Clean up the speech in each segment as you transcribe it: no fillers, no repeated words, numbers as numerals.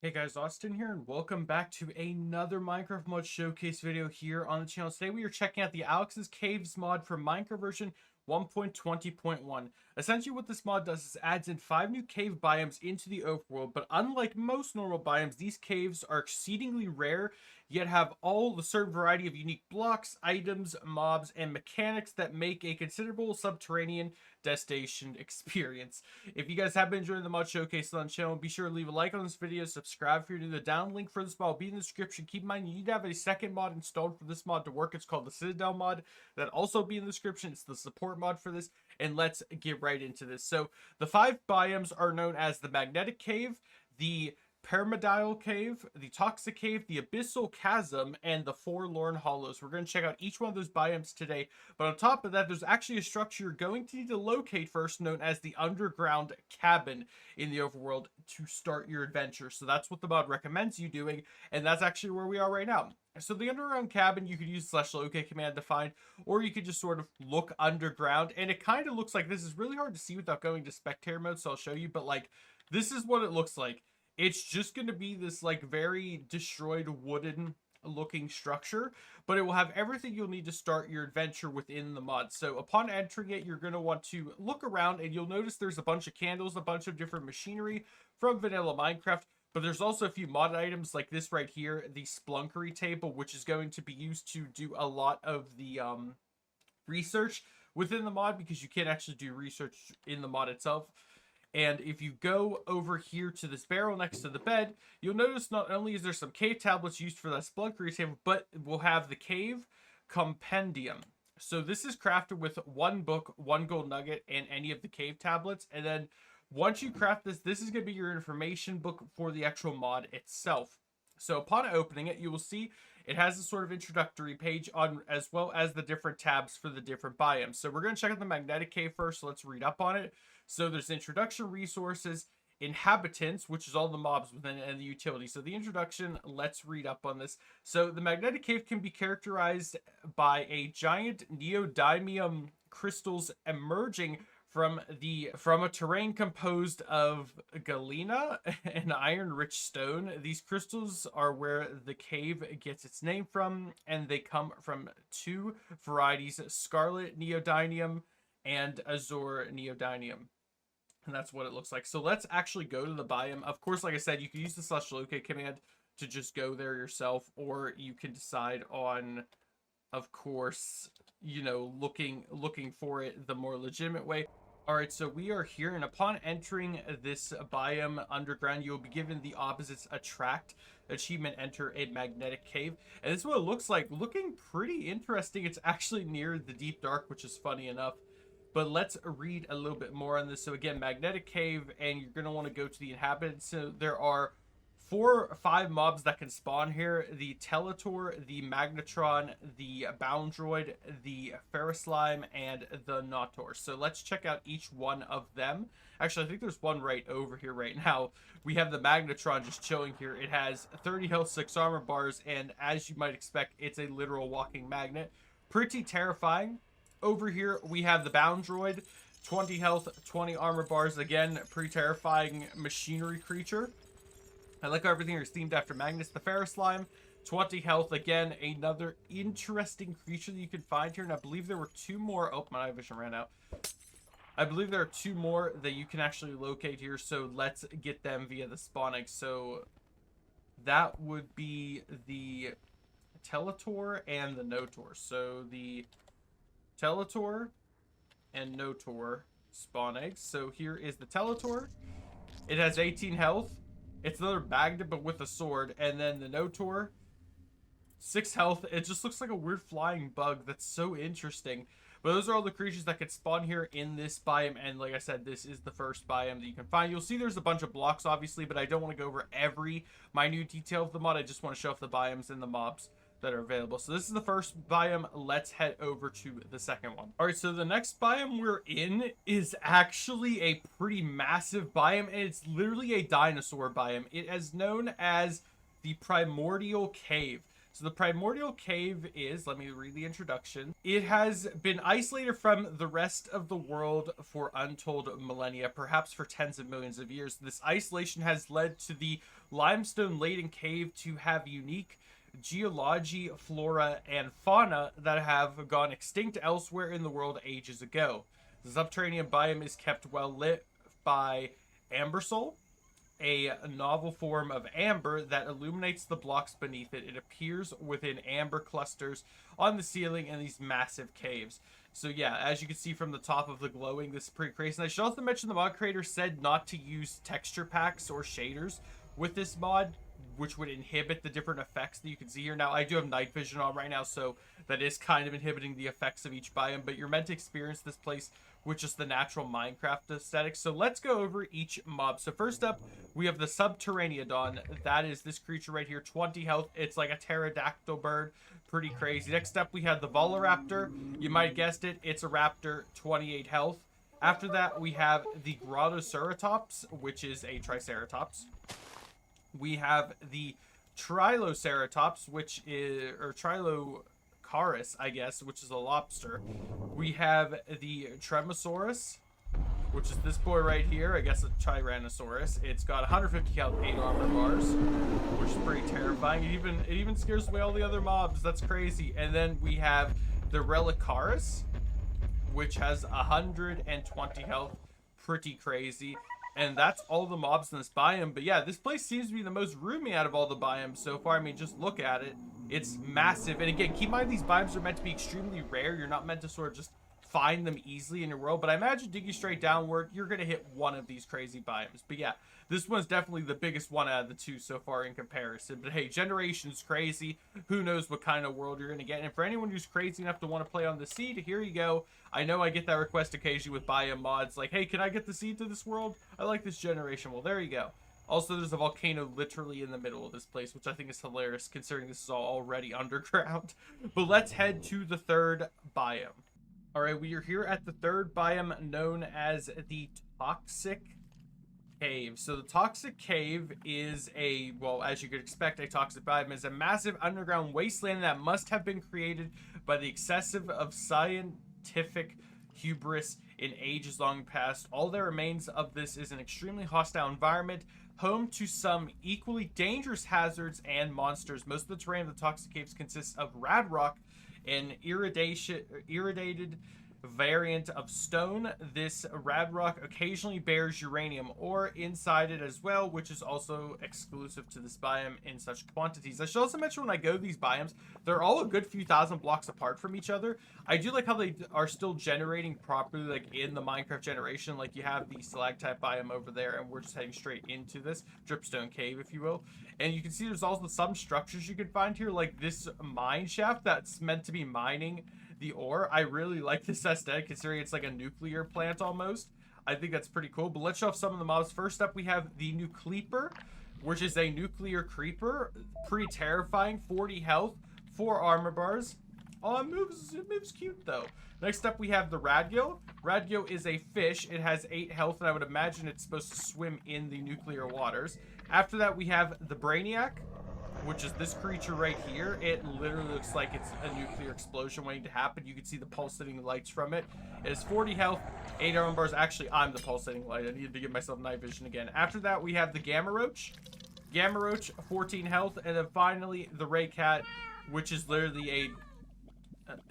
Hey guys, Austin here, and welcome back to another Minecraft mod showcase video here on the channel. Today we are checking out the Alex's Caves mod for Minecraft version 1.20.1. Essentially what this mod does is adds in 5 new cave biomes into the overworld, but unlike most normal biomes, these caves are exceedingly rare, yet have all the certain variety of unique blocks, items, mobs, and mechanics that make a considerable subterranean destination experience. If you guys have been enjoying the mod showcase on the channel, be sure to leave a like on this video, subscribe if you're new. The down link for this mod will be in the description. Keep in mind, you need to have a second mod installed for this mod to work. It's called the Citadel mod. That also be in the description. It's the support mod for this. And let's get right into this. So the 5 biomes are known as the Magnetic Cave, the Primordial Cave, the Toxic Cave, the Abyssal Chasm, and the Forlorn Hollows. We're going to check out each one of those biomes today. But on top of that, there's actually a structure you're going to need to locate first, known as the Underground Cabin in the overworld to start your adventure. So that's what the mod recommends you doing, and that's actually where we are right now. So the underground cabin, you could use /locate command to find, or you could just sort of look underground, and it kind of looks like this. Is really hard to see without going to spectator mode, so I'll show you, but like this is what it looks like. It's just going to be this like very destroyed wooden looking structure, but it will have everything you'll need to start your adventure within the mod. So upon entering it, you're going to want to look around, and you'll notice there's a bunch of candles, a bunch of different machinery from vanilla Minecraft, but there's also a few mod items like this right here, the Splunkery table, which is going to be used to do a lot of the research within the mod, because you can't actually do research in the mod itself. And if you go over here to this barrel next to the bed, you'll notice not only is there some cave tablets used for that Splunkery table, but we'll have the cave compendium. So this is crafted with 1 book, 1 gold nugget, and any of the cave tablets. And then once you craft this, this is going to be your information book for the actual mod itself. So upon opening it, you will see it has a sort of introductory page on, as well as the different tabs for the different biomes. So we're going to check out the Magnetic Cave first. So let's read up on it. So there's introduction, resources, inhabitants, which is all the mobs within it, and the utility. So the introduction, let's read up on this. So the Magnetic Cave can be characterized by a giant neodymium crystals emerging from a terrain composed of galena and iron-rich stone. These crystals are where the cave gets its name from, and they come from 2 varieties: scarlet neodymium and azure neodymium. And that's what it looks like. So let's actually go to the biome. Of course, like I said, you can use the /locate command to just go there yourself, or you can decide on, of course, you know, looking for it the more legitimate way. All right, so we are here, and upon entering this biome underground, you'll be given the opposites attract achievement. Enter a magnetic cave, and this is what it looks like, looking pretty interesting. It's actually near the deep dark, which is funny enough. But let's read a little bit more on this. So again, magnetic cave, and you're going to want to go to the inhabitants. So there are 4 or 5 mobs that can spawn here: the Teletor, the Magnetron, the Boundroid, the Ferroslime, and the Notor. So let's check out each one of them. Actually, I think there's one right over here right now. We have the Magnetron just chilling here. It has 30 health, 6 armor bars, and as you might expect, it's a literal walking magnet. Pretty terrifying. Over here, we have the Boundroid, 20 health, 20 armor bars. Again, pretty terrifying machinery creature. I like how everything is themed after Magnus. The Ferroslime, 20 health. Again, another interesting creature that you can find here. And I believe there were 2 more. Oh, my vision ran out. I believe there are 2 more that you can actually locate here. So let's get them via the spawning. So that would be the Teletor and the Notor. So the Teletor and Notor spawn eggs. So here is the Teletor. It has 18 health. It's another magnet, but with a sword. And then the Notor, 6 health. It just looks like a weird flying bug. That's so interesting. But those are all the creatures that can spawn here in this biome. And like I said, this is the first biome that you can find. You'll see there's a bunch of blocks, obviously, but I don't want to go over every minute detail of the mod. I just want to show off the biomes and the mobs that are available. So this is the first biome. Let's head over to the second one. All right, so the next biome we're in is actually a pretty massive biome, and it's literally a dinosaur biome. It is known as the Primordial Cave. So the Primordial Cave is, let me read the introduction. It has been isolated from the rest of the world for untold millennia, perhaps for tens of millions of years. This isolation has led to the limestone laden cave to have unique geology, flora, and fauna that have gone extinct elsewhere in the world ages ago. The subterranean biome is kept well lit by Abyssal, a novel form of amber that illuminates the blocks beneath it. It appears within amber clusters on the ceiling in these massive caves. So yeah, as you can see from the top of the glowing, this is pretty crazy. And I should also mention the mod creator said not to use texture packs or shaders with this mod, which would inhibit the different effects that you can see here. Now, I do have night vision on right now, so that is kind of inhibiting the effects of each biome, but you're meant to experience this place with just the natural Minecraft aesthetic. So let's go over each mob. So first up, we have the Subterraneodon. That is this creature right here, 20 health. It's like a pterodactyl bird. Pretty crazy. Next up, we have the Voloraptor. You might have guessed it. It's a raptor, 28 health. After that, we have the Grottoceratops, which is a Triceratops. We have the Triloceratops, which is, or Trilocaris, I guess, which is a lobster. We have the Tremosaurus, which is this boy right here. I guess a Tyrannosaurus. It's got 150 health, 8 armor bars, which is pretty terrifying. It even scares away all the other mobs. That's crazy. And then we have the Relicaris, which has 120 health. Pretty crazy. And that's all the mobs in this biome. But yeah, this place seems to be the most roomy out of all the biomes so far. I mean, just look at it. It's massive. And again, keep in mind these biomes are meant to be extremely rare. You're not meant to sort of just find them easily in your world. But I imagine digging straight downward, you're going to hit one of these crazy biomes. But yeah, this one's definitely the biggest one out of the two so far in comparison. But hey, Generation's crazy. Who knows what kind of world you're going to get. And for anyone who's crazy enough to want to play on the seed, here you go. I know I get that request occasionally with biome mods. Like, hey, can I get the seed to this world? I like this generation. Well, there you go. Also, there's a volcano literally in the middle of this place, which I think is hilarious considering this is all already underground. But let's head to the third biome. All right, we are here at the third biome known as the Toxic Cave. So the Toxic Cave is a, well, as you could expect, a toxic biome is a massive underground wasteland that must have been created by the excessive of scientific hubris in ages long past. All that remains of this is an extremely hostile environment, home to some equally dangerous hazards and monsters. Most of the terrain of the Toxic Caves consists of rad rock, an irradiated variant of stone. This rad rock occasionally bears uranium ore inside it as well, which is also exclusive to this biome in such quantities. I should also mention when I go to these biomes, they're all a good few thousand blocks apart from each other. I do like how they are still generating properly, like in the Minecraft generation. Like you have the stalactite biome over there, and we're just heading straight into this dripstone cave, if you will. And you can see there's also some structures you can find here, like this mine shaft that's meant to be mining the ore. I really like this aesthetic considering it's like a nuclear plant almost. I think that's pretty cool. But let's show off some of the mobs. First up, we have the Nucleeper, which is a nuclear creeper. Pretty terrifying. 40 health, 4 armor bars. Oh, it moves cute though. Next up, we have the Radgio. Radgio is a fish. It has 8 health, and I would imagine it's supposed to swim in the nuclear waters. After that, we have the Brainiac, which is this creature right here. It literally looks like it's a nuclear explosion waiting to happen. You can see the pulsating lights from it. It has 40 health, 8 armor bars. Actually, I'm the pulsating light. I needed to give myself night vision again. After that, we have the Gamma Roach. Gamma Roach, 14 health. And then finally, the Ray Cat, which is literally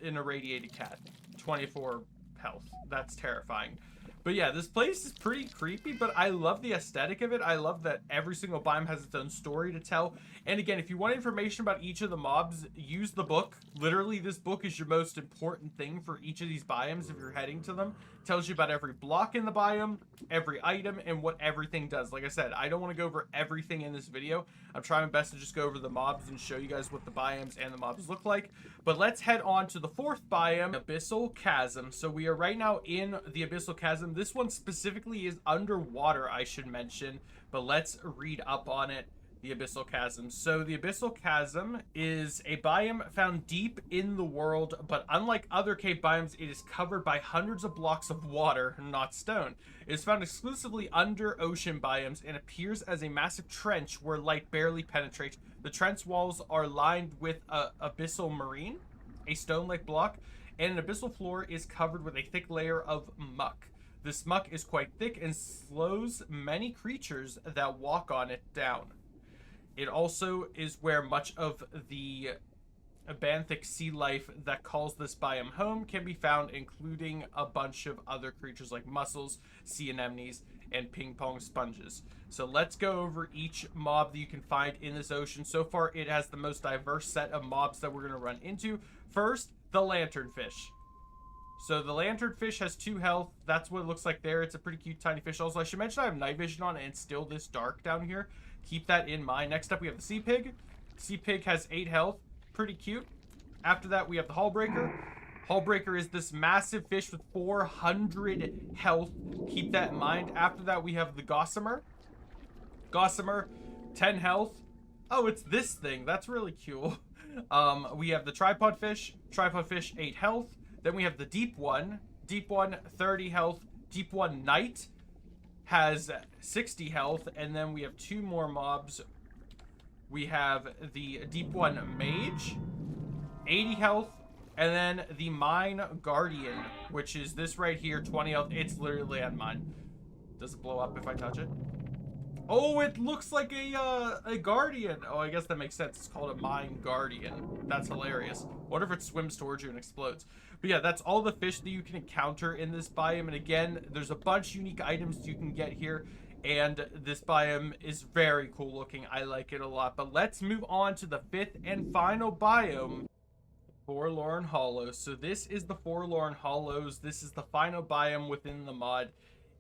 an irradiated cat. 24 health. That's terrifying. But yeah, this place is pretty creepy, but I love the aesthetic of it. I love that every single biome has its own story to tell. And again, if you want information about each of the mobs, use the book. Literally, this book is your most important thing for each of these biomes if you're heading to them. It tells you about every block in the biome, every item, and what everything does. Like I said, I don't want to go over everything in this video. I'm trying my best to just go over the mobs and show you guys what the biomes and the mobs look like. But let's head on to the fourth biome, Abyssal Chasm. So we are right now in the Abyssal Chasm. This one specifically is underwater, I should mention, but let's read up on it. The Abyssal Chasm. So the Abyssal Chasm is a biome found deep in the world, but unlike other cave biomes, it is covered by hundreds of blocks of water, not stone. It is found exclusively under ocean biomes and appears as a massive trench where light barely penetrates. The trench walls are lined with abyssal marine, a stone-like block, and an abyssal floor is covered with a thick layer of muck. This muck is quite thick and slows many creatures that walk on it down. It also is where much of the benthic sea life that calls this biome home can be found, including a bunch of other creatures like mussels, sea anemones, and ping pong sponges. So let's go over each mob that you can find in this ocean. So far, it has the most diverse set of mobs that we're going to run into. First, the lanternfish. So the lanternfish has 2 health. That's what it looks like there. It's a pretty cute tiny fish. Also, I should mention I have night vision on and it's still this dark down here. Keep that in mind. Next up, we have the sea pig. Sea pig has 8 health. Pretty cute. After that, we have the hullbreaker. Hullbreaker is this massive fish with 400 health. Keep that in mind. After that, we have the gossamer. Gossamer, 10 health. Oh, it's this thing. That's really cool. We have the tripod fish. Tripod fish, 8 health. Then we have the deep one. Deep one, 30 health. Deep one knight has 60 health. And then we have 2 more mobs. We have the deep one mage, 80 health. And then the mine guardian, which is this right here, 20 health. It's literally at mine. Does it blow up if I touch it? Oh, it looks like a guardian. Oh, I guess that makes sense. It's called a mine guardian. That's hilarious. What if it swims towards you and explodes? But yeah, that's all the fish that you can encounter in this biome. And again, there's a bunch of unique items you can get here. And this biome is very cool looking. I like it a lot. But let's move on to the 5th and final biome, Forlorn Hollows. So this is the Forlorn Hollows. This is the final biome within the mod.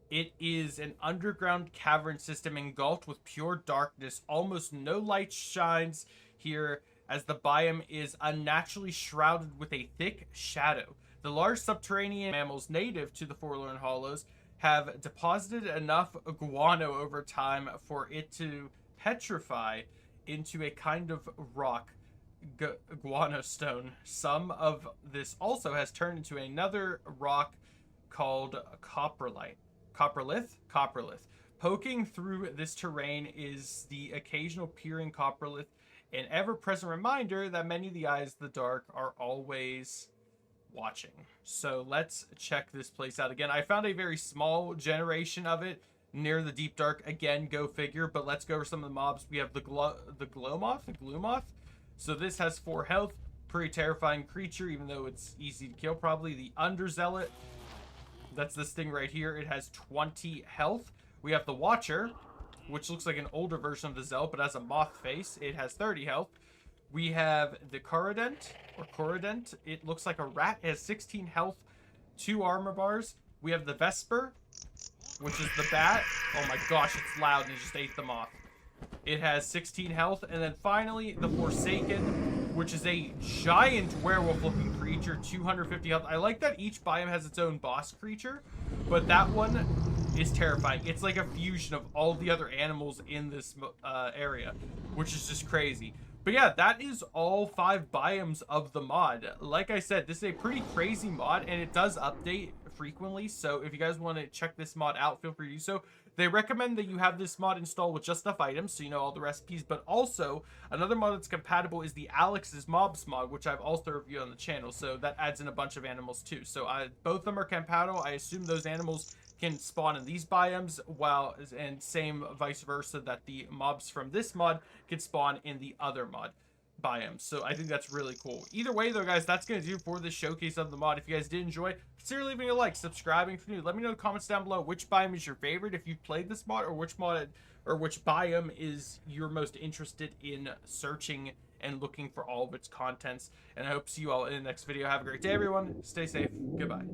It is an underground cavern system engulfed with pure darkness. Almost no light shines here, as the biome is unnaturally shrouded with a thick shadow. The large subterranean mammals native to the Forlorn Hollows have deposited enough guano over time for it to petrify into a kind of rock, guano stone. Some of this also has turned into another rock called copperlith. Poking through this terrain is the occasional peering copperlith, an ever-present reminder that many of the eyes of the dark are always watching. So let's check this place out again. I found a very small generation of it near the deep dark. Again, go figure. But let's go over some of the mobs. We have the glow moth. So this has 4 health. Pretty terrifying creature, even though it's easy to kill probably. The underzealot. That's this thing right here. It has 20 health. We have the Watcher, which looks like an older version of the Zealot, but has a moth face. It has 30 health. We have the Corrident. It looks like a rat. It has 16 health, 2 armor bars. We have the Vesper, which is the bat. Oh my gosh, it's loud, and it just ate the moth. It has 16 health. And then finally, the Forsaken, which is a giant werewolf-looking creature, 250 health. I like that each biome has its own boss creature, but that one is terrifying. It's like a fusion of all the other animals in this area, which is just crazy. But yeah, that is all 5 biomes of the mod. Like I said, this is a pretty crazy mod, and it does update frequently. So if you guys want to check this mod out, feel free to do so. They recommend that you have this mod installed with just enough items, so you know all the recipes. But also, another mod that's compatible is the Alex's Mobs mod, which I've also reviewed on the channel. So that adds in a bunch of animals too. So both of them are compatible. I assume those animals can spawn in these biomes, and same vice versa, that the mobs from this mod can spawn in the other mod biomes. So I think that's really cool. Either way though, guys, that's going to do for this showcase of the mod. If you guys did enjoy, consider leaving a like, subscribing if you're new. Let me know in the comments down below which biome is your favorite if you've played this mod, or which biome is you're most interested in searching and looking for all of its contents. And I hope to see you all in the next video. Have a great day, everyone. Stay safe. Goodbye.